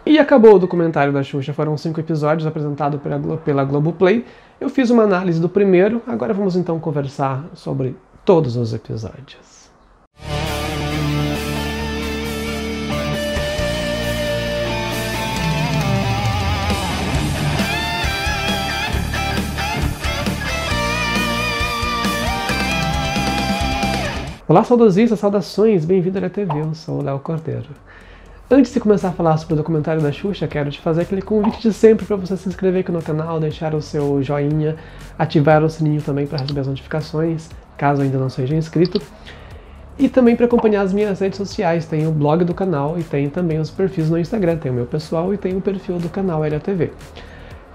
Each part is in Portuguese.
E acabou o documentário da Xuxa, foram 5 episódios apresentados pela Globoplay. Eu fiz uma análise do primeiro, agora vamos então conversar sobre todos os episódios. Olá, saudosistas, saudações, bem-vindo à TV, eu sou o Léo Cordeiro. Antes de começar a falar sobre o documentário da Xuxa, quero te fazer aquele convite de sempre para você se inscrever aqui no canal, deixar o seu joinha, ativar o sininho também para receber as notificações, caso ainda não seja inscrito. E também para acompanhar as minhas redes sociais, tem o blog do canal e tem também os perfis no Instagram, tem o meu pessoal e tem o perfil do canal LATV.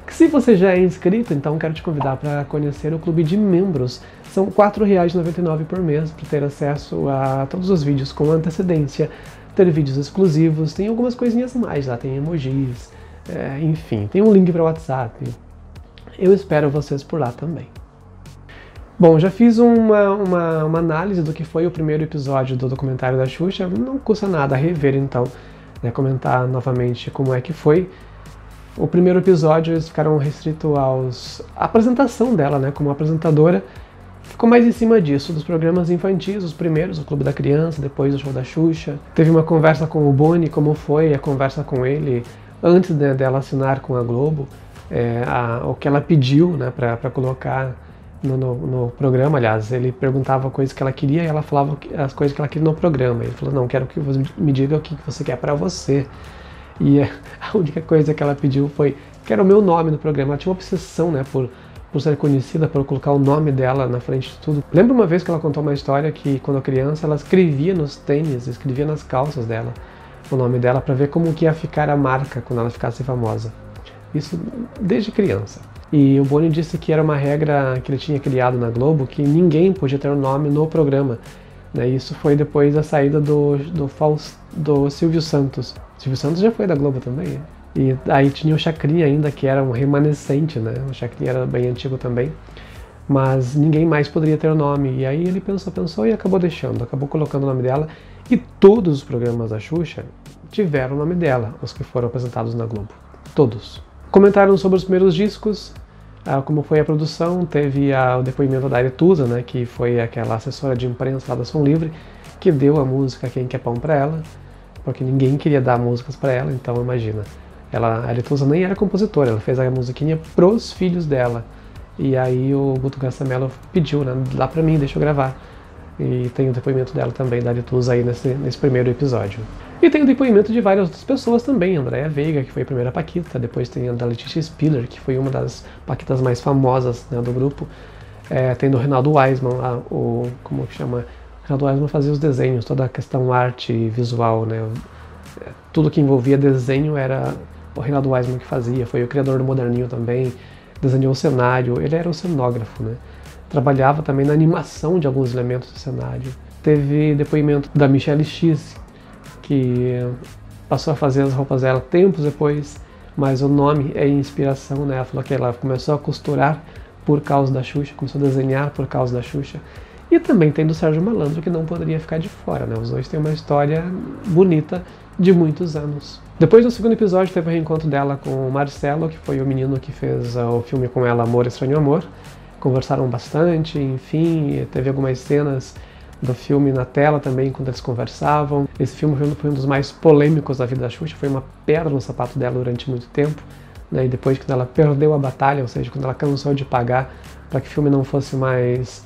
Se você já é inscrito, então quero te convidar para conhecer o clube de membros. São R$ 4,99 por mês para ter acesso a todos os vídeos com antecedência, ter vídeos exclusivos, tem algumas coisinhas mais lá, tem emojis, enfim, tem um link para o WhatsApp. Eu espero vocês por lá também. Bom, já fiz uma análise do que foi o primeiro episódio do documentário da Xuxa, não custa nada rever então, né, comentar novamente como é que foi. O primeiro episódio eles ficaram restritos à apresentação dela, né, como apresentadora. Ficou mais em cima disso, dos programas infantis, os primeiros, o Clube da Criança, depois o Show da Xuxa. Teve uma conversa com o Boni, como foi a conversa com ele antes dela assinar com a Globo, o que ela pediu, né, para colocar no programa. Aliás, ele perguntava coisas que ela queria e ela falava as coisas que ela queria no programa. Ele falou, não, quero que você me diga o que você quer para você. E a única coisa que ela pediu foi que era o meu nome no programa. Ela tinha uma obsessão, né, por ser conhecida, por colocar o nome dela na frente de tudo. Lembro uma vez que ela contou uma história que, quando criança, ela escrevia nos tênis, escrevia nas calças dela o nome dela para ver como que ia ficar a marca quando ela ficasse famosa. Isso desde criança. E o Boni disse que era uma regra que ele tinha criado na Globo, que ninguém podia ter o nome no programa. Isso foi depois da saída do Silvio Santos. Silvio Santos já foi da Globo também, né? E aí tinha o Chacrinha ainda, que era um remanescente, né? O Chacrinha era bem antigo também, mas ninguém mais poderia ter o nome. E aí ele pensou e acabou deixando, acabou colocando o nome dela. E todos os programas da Xuxa tiveram o nome dela, os que foram apresentados na Globo. Todos. Comentaram sobre os primeiros discos, como foi a produção. Teve o depoimento da Aretusa, né, que foi aquela assessora de imprensa lá da Som Livre, que deu a música Quem Quer Pão pra ela, porque ninguém queria dar músicas para ela, então imagina. A Aretusa nem era compositora, ela fez a musiquinha pros filhos dela. E aí o Guto Gassamelo pediu, né, dá pra mim, deixa eu gravar. E tem o depoimento dela também, da Aretusa, aí nesse primeiro episódio. E tem o depoimento de várias outras pessoas também, Andréa Veiga, que foi a primeira Paquita, depois tem a da Letícia Spiller, que foi uma das Paquitas mais famosas, né, do grupo. Tem do Reinaldo Wiseman, como que chama? O Reinaldo Wiseman fazia os desenhos, toda a questão arte visual, né? Tudo que envolvia desenho era o Reinaldo Wiseman que fazia, foi o criador do Moderninho também, desenhou o cenário, ele era o cenógrafo, né? Trabalhava também na animação de alguns elementos do cenário. Teve depoimento da Michelle X, que passou a fazer as roupas dela tempos depois, mas o nome é inspiração, né? Ela falou que ela começou a costurar por causa da Xuxa, começou a desenhar por causa da Xuxa. E também tem do Sérgio Malandro, que não poderia ficar de fora, né? Os dois têm uma história bonita de muitos anos. Depois do segundo episódio teve o reencontro dela com o Marcelo, que foi o menino que fez o filme com ela, Amor, Estranho Amor. Conversaram bastante, enfim, teve algumas cenas do filme na tela também, quando eles conversavam. Esse filme foi um dos mais polêmicos da vida da Xuxa, foi uma pedra no sapato dela durante muito tempo, né? E depois, quando ela perdeu a batalha, ou seja, quando ela cansou de pagar para que o filme não fosse mais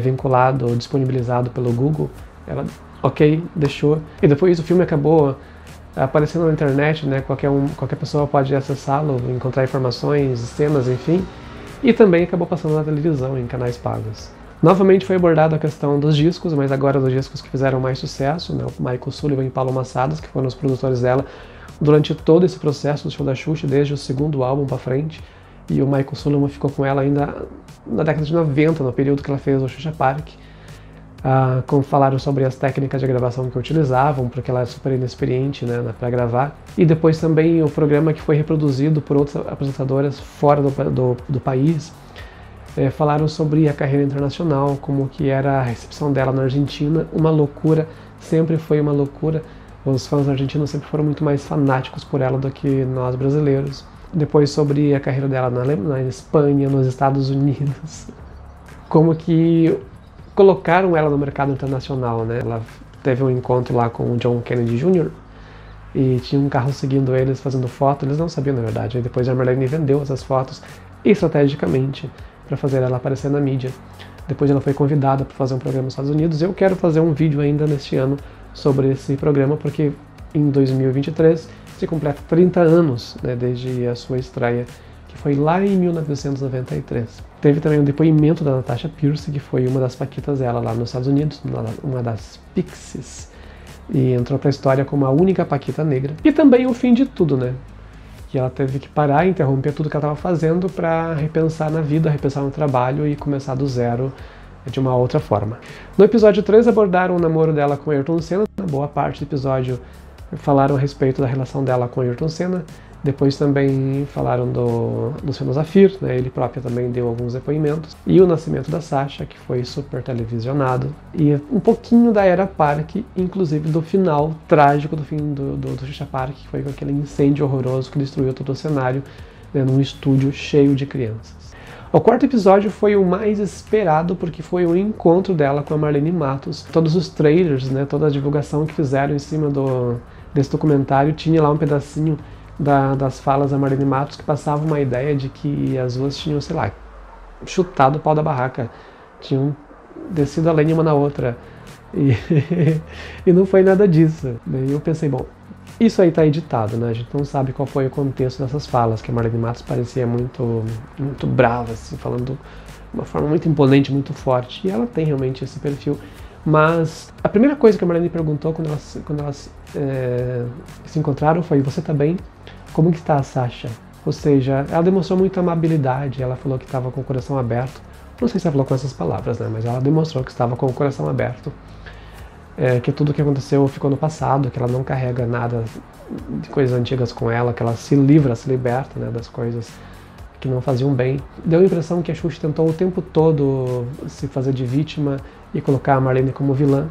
vinculado ou disponibilizado pelo Google, ela, ok, deixou. E depois o filme acabou aparecendo na internet, né? Qualquer pessoa pode acessá-lo, encontrar informações, cenas, enfim. E também acabou passando na televisão, em canais pagos. Novamente foi abordada a questão dos discos, mas agora dos discos que fizeram mais sucesso, né? O Michael Sullivan e Paulo Massadas, que foram os produtores dela durante todo esse processo do Show da Xuxa, desde o segundo álbum para frente. E o Michael Sullivan ficou com ela ainda na década de 90, no período que ela fez o Xuxa Park. Falaram sobre as técnicas de gravação que utilizavam, porque ela é super inexperiente, né, para gravar. E depois também o programa que foi reproduzido por outras apresentadoras fora do país. Falaram sobre a carreira internacional, como que era a recepção dela na Argentina, uma loucura, sempre foi uma loucura. Os fãs argentinos sempre foram muito mais fanáticos por ela do que nós brasileiros. Depois sobre a carreira dela na Espanha, nos Estados Unidos. Como que colocaram ela no mercado internacional, né? Ela teve um encontro lá com o John Kennedy Jr. e tinha um carro seguindo eles, fazendo foto. Eles não sabiam, na verdade. Aí depois a Marlene vendeu essas fotos estrategicamente para fazer ela aparecer na mídia. Depois ela foi convidada para fazer um programa nos Estados Unidos. Eu quero fazer um vídeo ainda neste ano sobre esse programa, porque em 2023 se completa 30 anos, né, desde a sua estreia, que foi lá em 1993. Teve também um depoimento da Natasha Pierce, que foi uma das paquitas dela lá nos Estados Unidos, uma das Pixies, e entrou para a história como a única paquita negra. E também o fim de tudo, né? Que ela teve que parar, interromper tudo que ela estava fazendo para repensar na vida, repensar no trabalho e começar do zero de uma outra forma. No episódio 3 abordaram o namoro dela com Ayrton Senna. Na boa parte do episódio falaram a respeito da relação dela com Ayrton Senna. Depois também falaram do Luciano Zafir, né? Ele próprio também deu alguns depoimentos. E o nascimento da Sasha, que foi super televisionado. E um pouquinho da era Park, inclusive do final trágico do fim do Xuxa Park, que foi com aquele incêndio horroroso que destruiu todo o cenário, né, num estúdio cheio de crianças. O quarto episódio foi o mais esperado porque foi o encontro dela com a Marlene Matos. Todos os trailers, né, toda a divulgação que fizeram em cima desse documentário tinha lá um pedacinho das falas da Marlene Matos que passava uma ideia de que as duas tinham, sei lá, chutado o pau da barraca, tinham descido a lenha uma na outra e não foi nada disso. Daí eu pensei, bom, isso aí tá editado, né? A gente não sabe qual foi o contexto dessas falas, que a Marlene Matos parecia muito brava, assim, falando de uma forma muito imponente, muito forte, e ela tem realmente esse perfil. Mas a primeira coisa que a Marlene perguntou quando elas se encontraram foi: você tá bem? Como que está a Sasha? Ou seja, ela demonstrou muita amabilidade, ela falou que estava com o coração aberto. Não sei se ela falou com essas palavras, né? Mas ela demonstrou que estava com o coração aberto. Que tudo o que aconteceu ficou no passado, que ela não carrega nada de coisas antigas com ela, que ela se liberta, né, das coisas que não faziam bem. Deu a impressão que a Xuxa tentou o tempo todo se fazer de vítima e colocar a Marlene como vilã.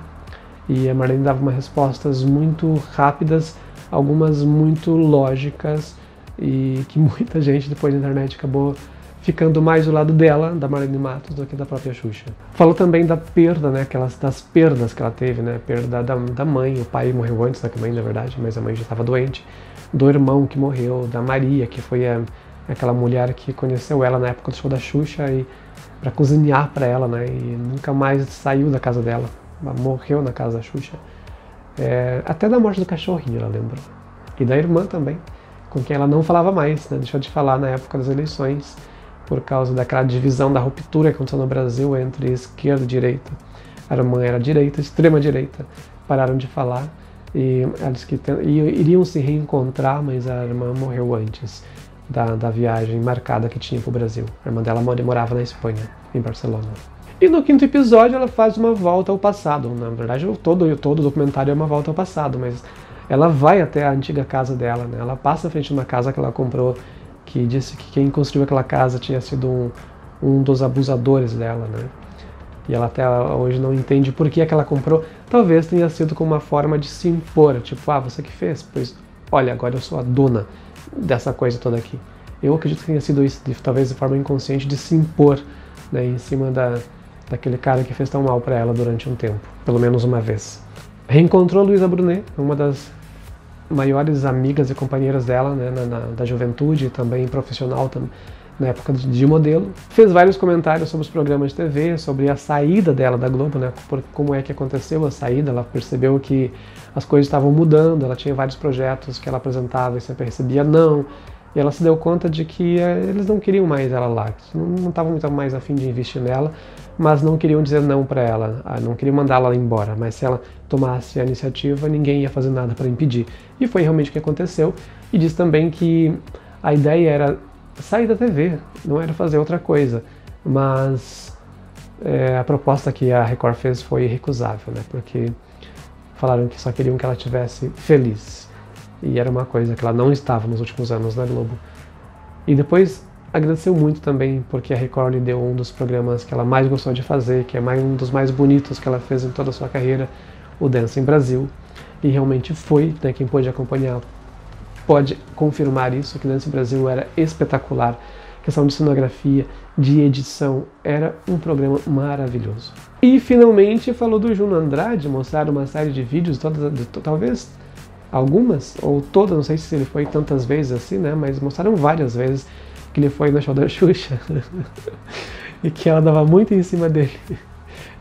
E a Marlene dava umas respostas muito rápidas, algumas muito lógicas, e que muita gente depois na internet acabou ficando mais do lado dela, da Marlene Matos, do que da própria Xuxa. Falou também da perda, né, das perdas que ela teve, né, perda da mãe. O pai morreu antes da mãe, na verdade, mas a mãe já estava doente. Do irmão que morreu, da Maria, que foi aquela mulher que conheceu ela na época do show da Xuxa e para cozinhar para ela, né, e nunca mais saiu da casa dela. Ela morreu na casa da Xuxa. Até da morte do cachorrinho, ela lembra. E da irmã também, com quem ela não falava mais, né, deixou de falar na época das eleições, por causa daquela divisão, da ruptura que aconteceu no Brasil entre esquerda e direita. A irmã era direita, extrema direita, pararam de falar e eles que iriam se reencontrar, mas a irmã morreu antes da viagem marcada que tinha para o Brasil. A irmã dela morava na Espanha, em Barcelona. E no quinto episódio ela faz uma volta ao passado. Na verdade, todo o documentário é uma volta ao passado, mas ela vai até a antiga casa dela, né? Ela passa à frente de uma casa que ela comprou, que disse que quem construiu aquela casa tinha sido um dos abusadores dela, né? E ela até hoje não entende por que ela comprou. Talvez tenha sido como uma forma de se impor, tipo, você que fez? Pois, olha, agora eu sou a dona dessa coisa toda aqui. Eu acredito que tenha sido isso, talvez de forma inconsciente, de se impor, né, em cima daquele cara que fez tão mal para ela durante um tempo, pelo menos uma vez. Reencontrou Luísa Brunet, uma das maiores amigas e companheiras dela, né, da juventude, também profissional, na época de modelo. Fez vários comentários sobre os programas de TV, sobre a saída dela da Globo, né, como é que aconteceu a saída. Ela percebeu que as coisas estavam mudando, ela tinha vários projetos que ela apresentava e sempre recebia não, e ela se deu conta de que eles não queriam mais ela lá, que não estavam muito mais a fim de investir nela, mas não queriam dizer não para ela, não queriam mandá-la embora, mas se ela tomasse a iniciativa, ninguém ia fazer nada para impedir. E foi realmente o que aconteceu. E diz também que a ideia era sair da TV, não era fazer outra coisa, mas a proposta que a Record fez foi irrecusável, né? Porque falaram que só queriam que ela estivesse feliz, e era uma coisa que ela não estava nos últimos anos na Globo. E depois agradeceu muito também porque a Record lhe deu um dos programas que ela mais gostou de fazer, que é um dos mais bonitos que ela fez em toda a sua carreira, o Dança em Brasil. e realmente foi, né? Quem pôde acompanhar pode confirmar isso, que Dança Brasil era espetacular. Questão de cenografia, de edição, era um programa maravilhoso. E finalmente falou do Juno Andrade, mostraram uma série de vídeos, talvez algumas, ou todas, não sei se ele foi tantas vezes assim, né? Mas mostraram várias vezes que ele foi no show da Xuxa e que ela dava muito em cima dele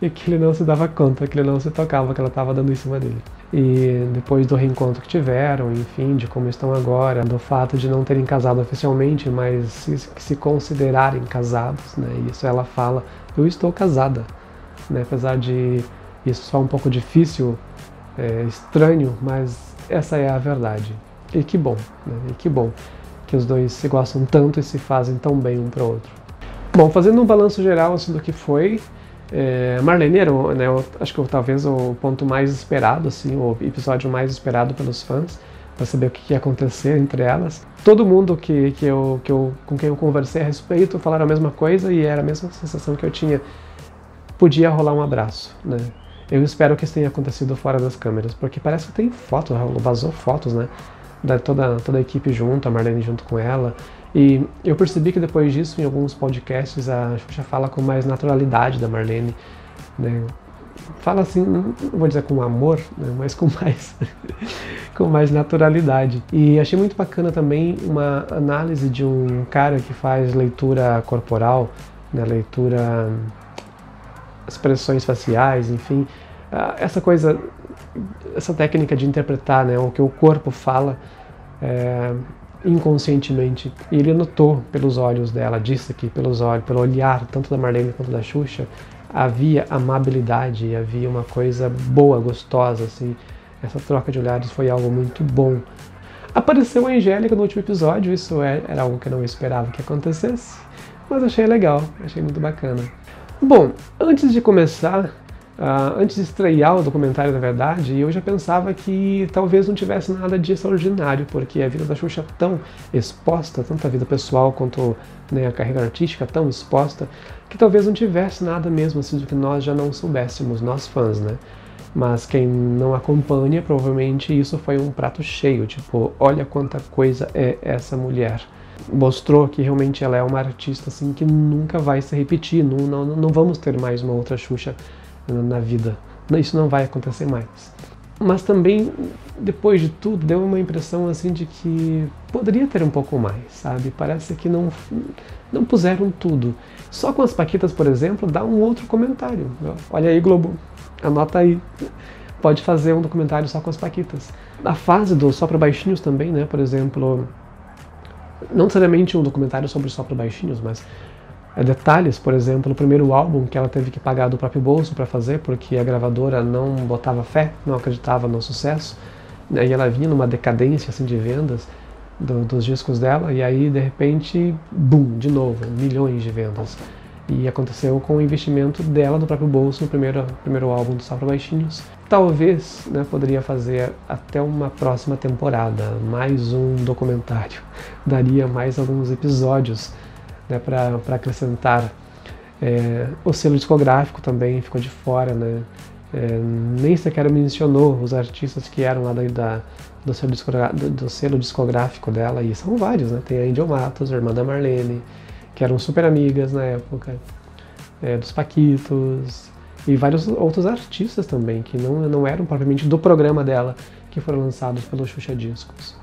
e que ele não se dava conta, que ele não se tocava, que ela estava dando em cima dele. E depois do reencontro que tiveram, enfim, de como estão agora, do fato de não terem casado oficialmente, mas se considerarem casados, né? Isso ela fala, eu estou casada, né? Apesar de isso só um pouco difícil, estranho, mas essa é a verdade. E que bom, né? E que bom que os dois se gostam tanto e se fazem tão bem um para o outro. Bom, fazendo um balanço geral assim, do que foi, Marlene era, né, acho que talvez o ponto mais esperado, assim, o episódio mais esperado pelos fãs, para saber o que ia acontecer entre elas. Todo mundo com quem eu conversei a respeito falaram a mesma coisa e era a mesma sensação que eu tinha. Podia rolar um abraço, né? Eu espero que isso tenha acontecido fora das câmeras, porque parece que tem fotos, vazou fotos, né? Toda a equipe junto, a Marlene junto com ela. E eu percebi que depois disso, em alguns podcasts, a Xuxa fala com mais naturalidade da Marlene, né? Fala assim, não vou dizer com amor, né? Mas com mais naturalidade. E achei muito bacana também uma análise de um cara que faz leitura corporal, né? Leitura, expressões faciais, enfim. Essa técnica de interpretar, né? O que o corpo fala, inconscientemente. E ele notou pelos olhos dela, disse que pelo olhar tanto da Marlene quanto da Xuxa, havia amabilidade, havia uma coisa boa, gostosa, assim. Essa troca de olhares foi algo muito bom. Apareceu a Angélica no último episódio, isso era algo que eu não esperava que acontecesse, mas achei legal, achei muito bacana. Bom, antes de começar, antes de estrear o documentário, na verdade, eu já pensava que talvez não tivesse nada de extraordinário, porque a vida da Xuxa é tão exposta, tanto a vida pessoal quanto, né, a carreira artística tão exposta, que talvez não tivesse nada mesmo assim do que nós já não soubéssemos, nós fãs, né? Mas quem não acompanha, provavelmente isso foi um prato cheio, tipo, olha quanta coisa é essa mulher. Mostrou que realmente ela é uma artista assim que nunca vai se repetir, não vamos ter mais uma outra Xuxa na vida. Isso não vai acontecer mais. Mas também, depois de tudo, deu uma impressão assim de que poderia ter um pouco mais, sabe? Parece que não puseram tudo. Só com as Paquitas, por exemplo, dá um outro comentário. Olha aí, Globo, anota aí. Pode fazer um documentário só com as Paquitas. A fase do Só pra Baixinhos também, né? Por exemplo, não necessariamente um documentário sobre Só pra Baixinhos, mas detalhes, por exemplo, o primeiro álbum que ela teve que pagar do próprio bolso para fazer, porque a gravadora não botava fé, não acreditava no sucesso, né? E ela vinha numa decadência assim, de vendas dos discos dela, e aí de repente, boom, de novo, milhões de vendas. E aconteceu com o investimento dela do próprio bolso no primeiro álbum do Só pra Baixinhos. Talvez, né, poderia fazer até uma próxima temporada, mais um documentário, daria mais alguns episódios, né, para acrescentar. O selo discográfico também ficou de fora, né? Nem sequer mencionou os artistas que eram lá do selo discográfico dela, e são vários, né? Tem a Angel Matos, a irmã da Marlene, que eram super amigas na época, dos Paquitos, e vários outros artistas também, que não eram propriamente do programa dela, que foram lançados pelo Xuxa Discos.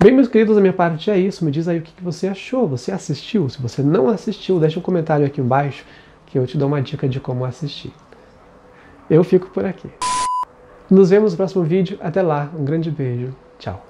Bem, meus queridos, da minha parte é isso. Me diz aí o que você achou. Você assistiu? Se você não assistiu, deixa um comentário aqui embaixo que eu te dou uma dica de como assistir. Eu fico por aqui. Nos vemos no próximo vídeo. Até lá. Um grande beijo. Tchau.